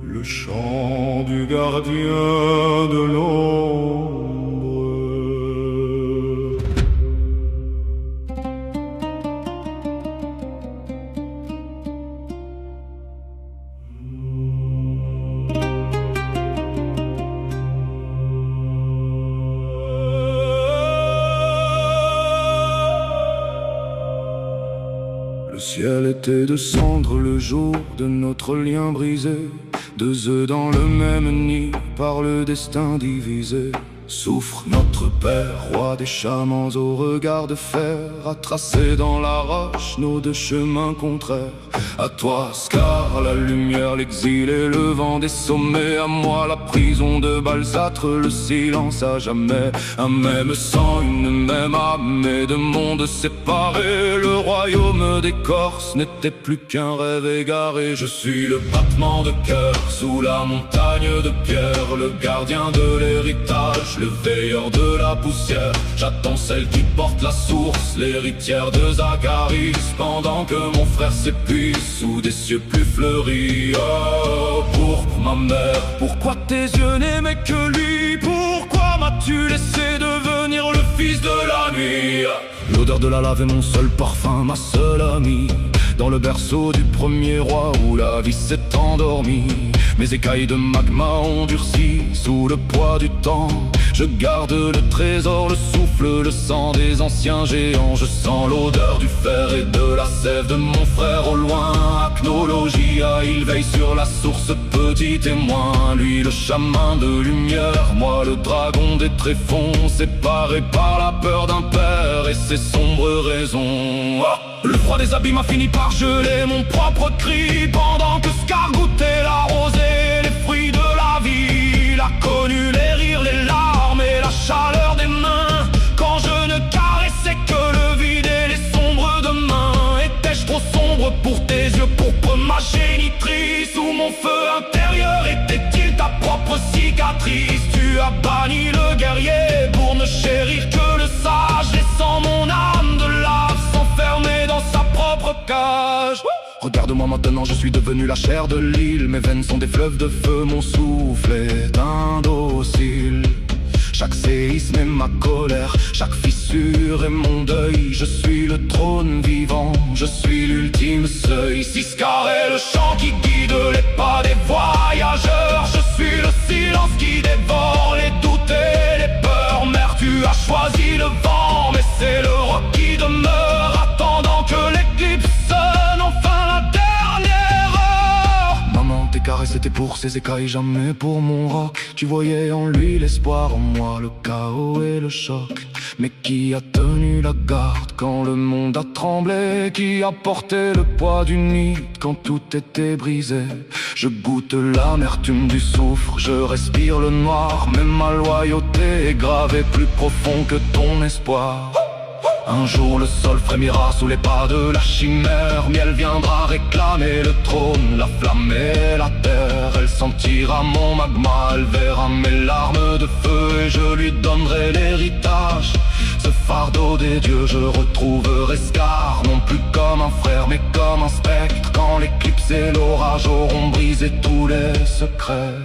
Le chant du gardien de l'ombre. Le ciel était de cendre le jour de notre lien brisé. Deux œufs dans le même nid, par le destin divisé. Souffre notre père, roi des chamans au regard de fer, a tracé dans la roche nos deux chemins contraires. À toi, Scar, la lumière, l'exil et le vent des sommets. À moi, la prison de Balsâtre, le silence à jamais. Un même sang, une même âme, et de mondes séparés. Le royaume des Corses n'était plus qu'un rêve égaré. Je suis le battement de cœur sous la montagne de pierre, le gardien de l'héritage, le veilleur de la poussière. J'attends celle qui porte la source, l'héritière de Zacharie, pendant que mon frère s'épuise sous des cieux plus fleuris. Oh, pour ma mère, pourquoi tes yeux n'aimaient que lui? Pourquoi m'as-tu laissé devenir le fils de la nuit? L'odeur de la lave est mon seul parfum, ma seule amie. Dans le berceau du premier roi où la vie s'est endormie, mes écailles de magma ont durci sous le poids du temps. Je garde le trésor, le souffle, le sang des anciens géants. Je sens l'odeur du fer et de la sève de mon frère au loin. Acnologia, il veille sur la source, petit témoin. Lui le chaman de lumière, moi le dragon des tréfonds. Séparé par la peur d'un père et ses sombres raisons. Le froid des abîmes a fini par geler mon propre cri, pendant que Scar goûtait la rosée, les fruits de la vie. Il a connu les rires, les larmes et la chaleur des mains, quand je ne caressais que le vide et les sombres demain. Étais-je trop sombre pour tes yeux pourpres, ma génitrice? Ou mon feu intérieur était-il ta propre cicatrice? Tu as banni le guerrier pour ne chérir que le sage, laissant mon âme de lave s'enfermer dans sa propre cage. Regarde-moi maintenant, je suis devenu la chair de l'île. Mes veines sont des fleuves de feu, mon souffle est indocile. Chaque séisme est ma colère, chaque fissure est mon deuil. Je suis le trône vivant, je suis l'ultime seuil. Si Scar est le chant qui guide les pas des voyageurs, je suis le silence qui dévore les doutes et les peurs. Mère, tu as choisi le vent, mais c'est le roc qui demeure, attendant que l'éclipse sonne enfin la dernière heure. Maman, tes caresses c'était pour ses écailles, jamais pour mon roc. Tu voyais en lui l'espoir, en moi le chaos et le choc. Mais qui a tenu la garde quand le monde a tremblé? Qui a porté le poids du nid quand tout était brisé? Je goûte l'amertume du soufre, je respire le noir, mais ma loyauté est gravée plus profond que ton espoir. Un jour le sol frémira sous les pas de la chimère, mais elle viendra réclamer le trône, la flamme et la terre. Elle sentira mon magma, elle verra mes larmes de feu, et je lui donnerai l'héritage. Ce fardeau des dieux, je retrouverai Scar, non plus comme un frère mais comme un spectre, quand l'éclipse et l'orage auront brisé tous les secrets.